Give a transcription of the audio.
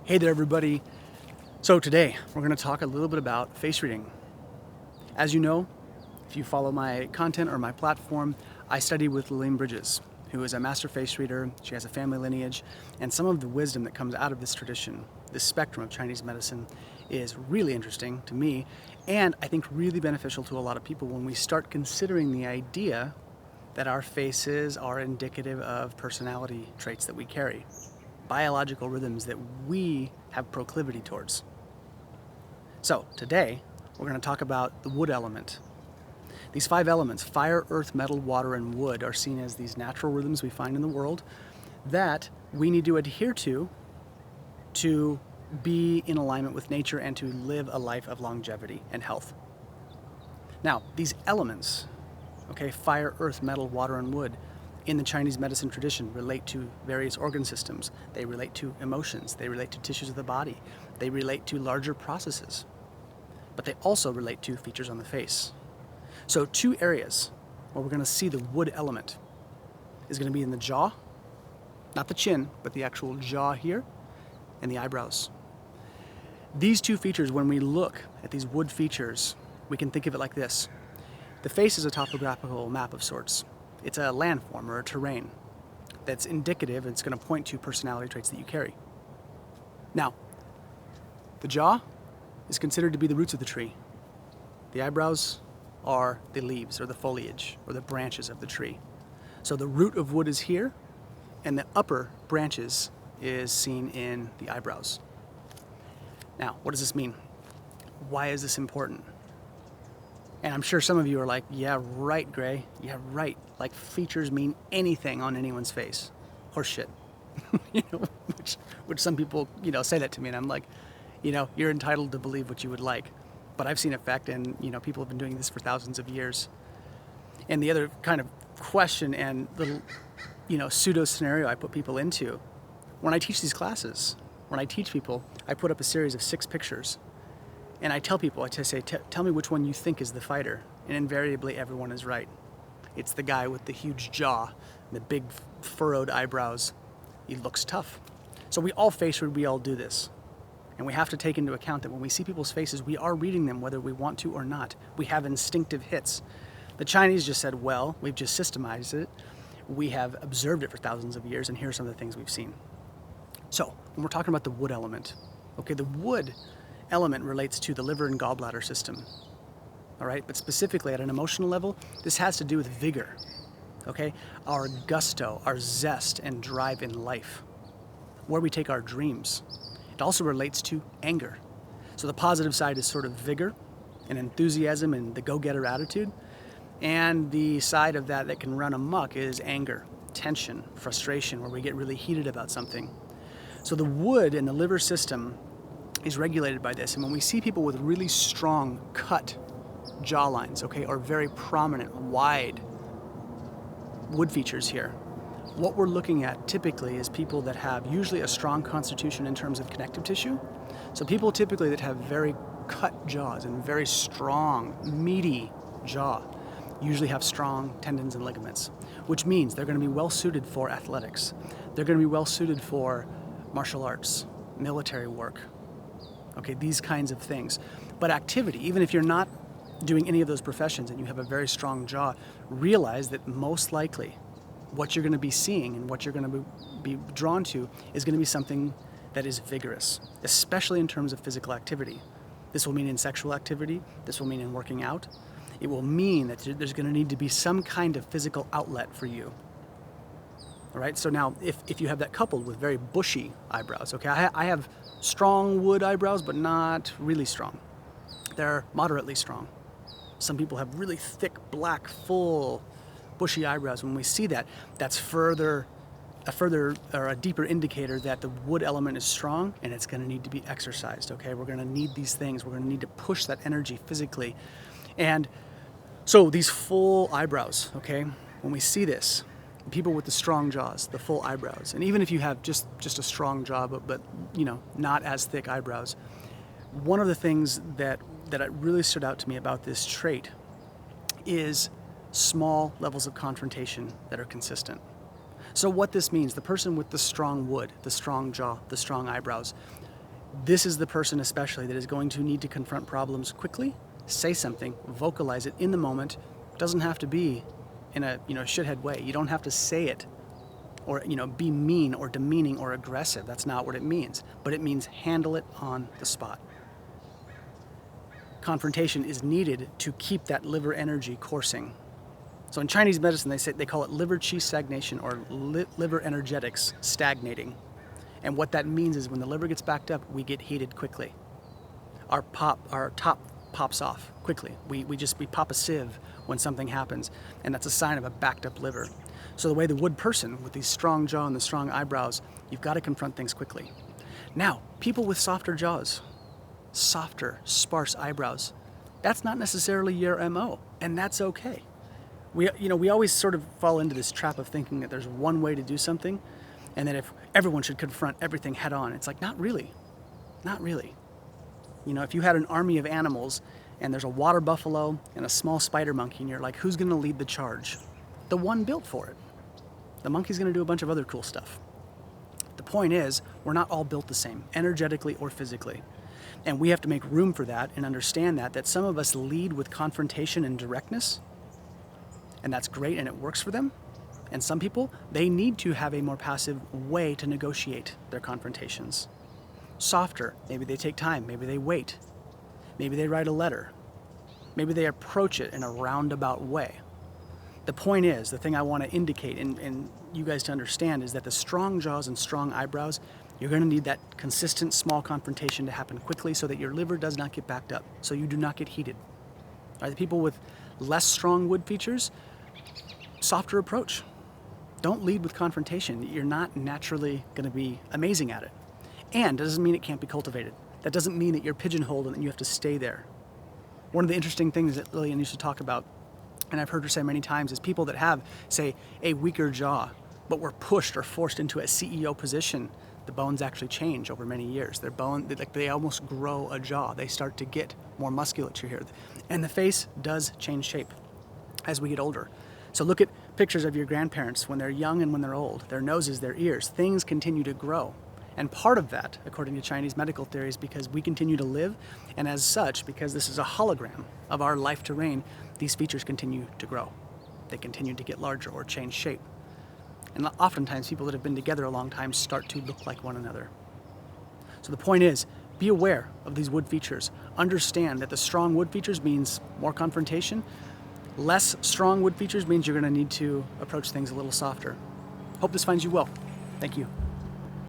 Hey there, everybody. So today we're going to talk a little bit about face reading. As you know, if you follow my content or my platform, I study with Lillian Bridges, who is a master face reader. She has a family lineage, and some of the wisdom that comes out of this tradition, this spectrum of Chinese medicine, is really interesting to me, and I think really beneficial to a lot of people when we start considering the idea that our faces are indicative of personality traits that we carry, biological rhythms that we have proclivity towards. So today, we're going to talk about the wood element. These 5 elements, fire, earth, metal, water, and wood, are seen as these natural rhythms we find in the world that we need to adhere to be in alignment with nature and to live a life of longevity and health. Now, these elements, fire, earth, metal, water, and wood, in the Chinese medicine tradition relate to various organ systems. They relate to emotions. They relate to tissues of the body. They relate to larger processes. But they also relate to features on the face. So 2 areas where we're going to see the wood element is going to be in the jaw, not the chin, but the actual jaw here, and the eyebrows. These 2 features, when we look at these wood features, we can think of it like this. The face is a topographical map of sorts. It's a landform or a terrain that's indicative. It's going to point to personality traits that you carry. Now, the jaw is considered to be the roots of the tree. The eyebrows are the leaves or the foliage or the branches of the tree. So the root of wood is here, and the upper branches is seen in the eyebrows. Now, what does this mean? Why is this important? And I'm sure some of you are like, yeah, right, Gray. Yeah, right. Like features mean anything on anyone's face. Horseshit. Which some people, say that to me, and I'm like, you're entitled to believe what you would like. But I've seen effect, and, people have been doing this for thousands of years. And the other kind of question and little, pseudo scenario I put people into, when I teach these classes, when I teach people, I put up a series of 6 pictures. And I tell people, I just say, tell me which one you think is the fighter. And invariably, everyone is right. It's the guy with the huge jaw, the big furrowed eyebrows. He looks tough. So we all face read, we all do this. And we have to take into account that when we see people's faces, we are reading them whether we want to or not. We have instinctive hits. The Chinese just said, well, we've just systemized it. We have observed it for thousands of years, and here are some of the things we've seen. So when we're talking about the wood element, the wood element relates to the liver and gallbladder system. All right, but specifically at an emotional level, this has to do with vigor. Our gusto, our zest and drive in life, where we take our dreams. It also relates to anger. So the positive side is sort of vigor and enthusiasm and the go-getter attitude. And the side of that can run amok is anger, tension, frustration, where we get really heated about something. So the wood in the liver system is regulated by this. And when we see people with really strong cut jawlines, or very prominent, wide wood features here, what we're looking at typically is people that have usually a strong constitution in terms of connective tissue. So people typically that have very cut jaws and very strong, meaty jaw usually have strong tendons and ligaments, which means they're going to be well suited for athletics. They're going to be well suited for martial arts, military work, these kinds of things. But activity, even if you're not doing any of those professions and you have a very strong jaw, realize that most likely what you're going to be seeing and what you're going to be drawn to is going to be something that is vigorous, especially in terms of physical activity. This will mean in sexual activity. This will mean in working out. It will mean that there's going to need to be some kind of physical outlet for you. All right, so now if you have that coupled with very bushy eyebrows, I have strong wood eyebrows, but not really strong. They're moderately strong. Some people have really thick, black, full, bushy eyebrows. When we see that, that's a deeper indicator that the wood element is strong and it's going to need to be exercised. We're going to need these things. We're going to need to push that energy physically. And so these full eyebrows, when we see this, people with the strong jaws, the full eyebrows, and even if you have just a strong jaw, but not as thick eyebrows, one of the things that really stood out to me about this trait is small levels of confrontation that are consistent. So what this means, the person with the strong wood, the strong jaw, the strong eyebrows, This is the person especially that is going to need to confront problems quickly, say something, vocalize it in the moment. It doesn't have to be in a shithead way. You don't have to say it or be mean or demeaning or aggressive. That's not what it means. But it means handle it on the spot. Confrontation is needed to keep that liver energy coursing. So in Chinese medicine, they call it liver qi stagnation, or liver energetics stagnating. And what that means is when the liver gets backed up, we get heated quickly. Our top pops off quickly. We pop a sieve when something happens, and that's a sign of a backed up liver. So the way the wood person with the strong jaw and the strong eyebrows, you've got to confront things quickly. Now, people with softer jaws, softer, sparse eyebrows, that's not necessarily your MO, and that's okay. We always sort of fall into this trap of thinking that there's one way to do something, and that if everyone should confront everything head on. It's like, not really. Not really. If you had an army of animals and there's a water buffalo and a small spider monkey, and you're like, who's going to lead the charge? The one built for it. The monkey's going to do a bunch of other cool stuff. The point is, we're not all built the same, energetically or physically. And we have to make room for that and understand that some of us lead with confrontation and directness, and that's great and it works for them. And some people, they need to have a more passive way to negotiate their confrontations. Softer, maybe they take time, maybe they wait, maybe they write a letter, maybe they approach it in a roundabout way. The point is, the thing I want to indicate and you guys to understand is that the strong jaws and strong eyebrows, you're going to need that consistent small confrontation to happen quickly so that your liver does not get backed up, so you do not get heated. All right, the people with less strong wood features, softer approach. Don't lead with confrontation. You're not naturally going to be amazing at it. And it doesn't mean it can't be cultivated. That doesn't mean that you're pigeonholed and that you have to stay there. One of the interesting things that Lillian used to talk about, and I've heard her say many times, is people that have, say, a weaker jaw, but were pushed or forced into a CEO position, the bones actually change over many years. They almost grow a jaw. They start to get more musculature here. And the face does change shape as we get older. So look at pictures of your grandparents when they're young and when they're old. Their noses, their ears, things continue to grow. And part of that, according to Chinese medical theory, is because we continue to live, and as such, because this is a hologram of our life terrain, these features continue to grow. They continue to get larger or change shape. And oftentimes, people that have been together a long time start to look like one another. So the point is, be aware of these wood features. Understand that the strong wood features means more confrontation. Less strong wood features means you're going to need to approach things a little softer. Hope this finds you well. Thank you.